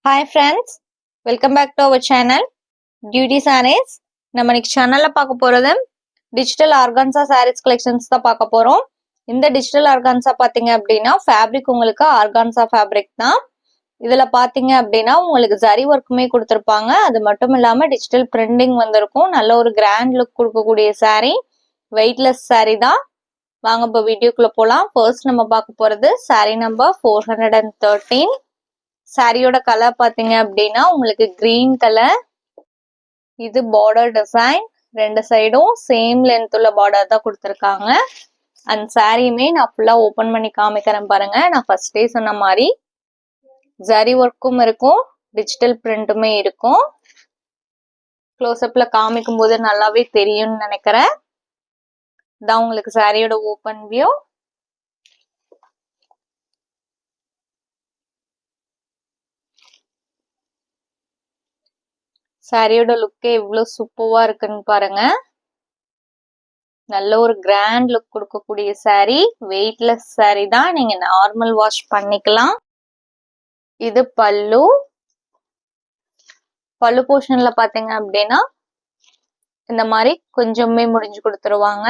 Hi friends, welcome back to our channel Duty Sarees. நம்ம இன்னைக்கு சேனல்ல பார்க்க போறது டிஜிட்டல் ஆர்கான்சா சாரீஸ் கலெக்ஷன்ஸ் தான் பார்க்க போறோம். இந்த டிஜிட்டல் ஆர்கான்சா பாத்தீங்க அப்படின்னா ஃபேப்ரிக் உங்களுக்கு ஆர்கான்சா ஃபேப்ரிக் தான். இதுல பாத்தீங்க அப்படின்னா உங்களுக்கு ஜரி ஒர்க்குமே கொடுத்திருப்பாங்க. அது மட்டும் இல்லாம டிஜிட்டல் பிரிண்டிங் வந்திருக்கும். நல்ல ஒரு கிராண்ட் லுக் கொடுக்கக்கூடிய சாரீ, வெயிட்லெஸ் சாரீ தான். வாங்க இப்போ வீடியோக்குள்ள போலாம். ஃபர்ஸ்ட் நம்ம பார்க்க போறது சாரீ நம்பர் 413. சாரியோட கலர் பாத்தீங்க அப்படின்னா உங்களுக்கு கிரீன் கலர். இது பார்டர் டிசைன், ரெண்டு சைடும் சேம் லென்த் உள்ள பார்டர் தான் கொடுத்துருக்காங்க. அந்த சாரியுமே நான் ஃபுல்லா ஓபன் பண்ணி காமிக்கிறேன் பாருங்க. நான் ஃபர்ஸ்டே சொன்ன மாதிரி ஜரி ஒர்க்கும் இருக்கும், டிஜிட்டல் பிரிண்ட்டுமே இருக்கும். க்ளோஸ்அப்ல காமிக்கும் போது நல்லாவே தெரியும்னு நினைக்கிறேன். இதான் உங்களுக்கு சாரியோட ஓபன் வியூ. சாரியோட லுக்கே இவ்வளவு சூப்பர்வா இருக்குன்னு பாருங்க. நல்ல ஒரு கிராண்ட் லுக் கொடுக்கக்கூடிய சாரி, வெயிட்லெஸ் சாரி தான். நீங்க நார்மல் வாஷ் பண்ணிக்கலாம். இது பல்லு. பல்லு போர்ஷன்ல பாத்தீங்க அப்படின்னா இந்த மாதிரி கொஞ்சமே முடிஞ்சு கொடுத்துருவாங்க.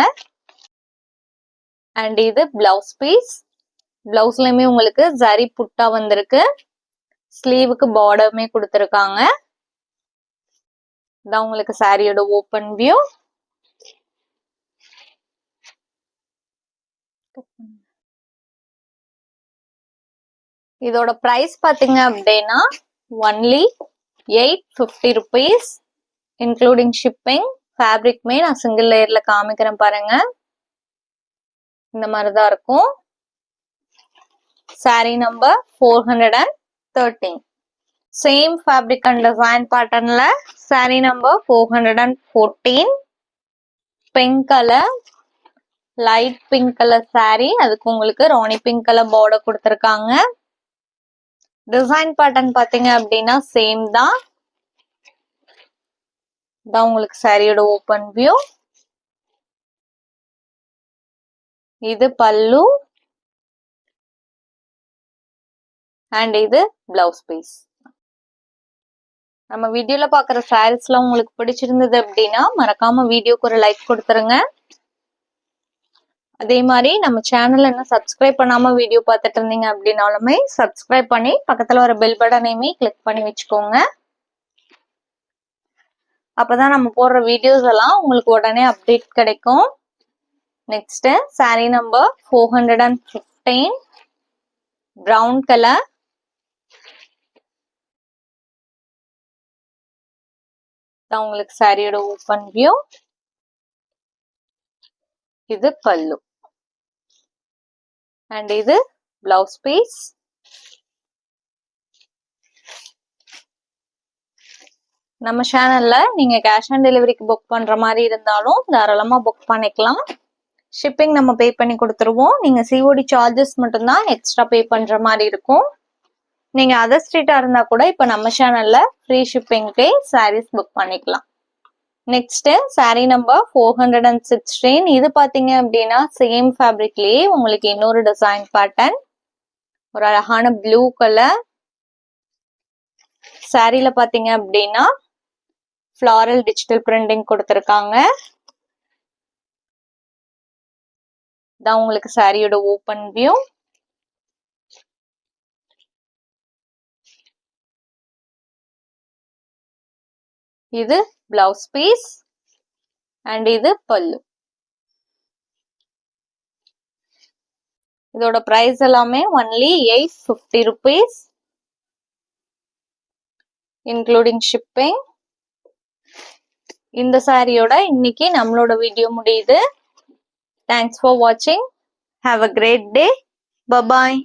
அண்ட் இது பிளவுஸ் பீஸ். பிளவுஸ்லயுமே உங்களுக்கு ஜரி புட்டா வந்திருக்கு. ஸ்லீவுக்கு பார்டருமே கொடுத்துருக்காங்க. இதான் உங்களுக்கு சாரியோட ஓபன் வியூ. இதோட பிரைஸ் பாத்தீங்க அப்படின்னா ஒன்லி 850 rupees இன்க்ளூடிங் ஷிப்பிங். ஃபேப்ரிக்மே நான் சிங்கிள் லேயர்ல காமிக்கிறேன் பாருங்க. இந்த மாதிரிதான் இருக்கும். Sari number 413. Same fabric and design பேட்டர்ன்ல sari number 414. Pink colour, light pink colour sari. அதுக்கு உங்களுக்கு ராணி பிங்க் கலர் பார்டர் கொடுத்துருக்காங்க. டிசைன் பேட்டர்ன் பாத்தீங்க அப்படின்னா சேம் தான். இதான் உங்களுக்கு சாரியோட ஓபன் வியூ. இது பல்லு அண்ட் இது பிளவுஸ் பீஸ். நம்ம வீடியோல பாக்குற சாரீஸ் எல்லாம் உங்களுக்கு பிடிச்சிருந்தது அப்படின்னா மறக்காம வீடியோக்கு ஒரு லைக் கொடுத்துருங்க. அதே மாதிரி நம்ம சேனல் என்ன சப்ஸ்கிரைப் பண்ணாம வீடியோ பார்த்துட்டு இருந்தீங்க அப்படின்னாலுமே சப்ஸ்கிரைப் பண்ணி பக்கத்துல ஒரு பெல் பட்டனையுமே கிளிக் பண்ணி வச்சுக்கோங்க. அப்பதான் நம்ம போடுற வீடியோஸ் எல்லாம் உங்களுக்கு உடனே அப்டேட் கிடைக்கும். Next sorry number 415. Brown colour. உங்களுக்கு சாரியோட ஓபன் வியூ. இது பல்லு அண்ட் இது பிளவுஸ் பீஸ். நம்ம சேனல்ல நீங்க கேஷ் ஆன் டெலிவரிக்கு புக் பண்ற மாதிரி இருந்தாலும் தாராளமா புக் பண்ணிக்கலாம். ஷிப்பிங் நம்ம பே பண்ணி கொடுத்துருவோம். நீங்க சிஓடி சார்ஜஸ் மட்டும்தான் எக்ஸ்ட்ரா பே பண்ற மாதிரி இருக்கும். நீங்க அதர் ஸ்ட்ரீட்டா இருந்தா கூட இப்ப நம்ம சேனல்ல ஃப்ரீ ஷிப்பிங்க்கே சாரீஸ் புக் பண்ணிக்கலாம். Next sorry number 416. இது பாத்தீங்க அப்படின்னா சேம் ஃபேப்ரிக்லயே உங்களுக்கு இன்னொரு டிசைன் பேட்டர்ன். ஒரு அழகான ப்ளூ கலர். சாரில பாத்தீங்க அப்படின்னா ஃபிளாரல் டிஜிட்டல் பிரிண்டிங் கொடுத்திருக்காங்க. இதான் உங்களுக்கு சாரியோட ஓபன் வியூ. இது பிளவுஸ் பீஸ் அண்ட் இது பல்லு. இதோட பிரைஸ் எல்லாமே ஒன்லி 850 rupees இன்க்ளூடிங் ஷிப்பிங். இந்த சாரியோட இன்னைக்கு நம்மளோட வீடியோ முடியுது. தேங்க்ஸ் ஃபார் வாட்சிங். Have a great day. Bye bye.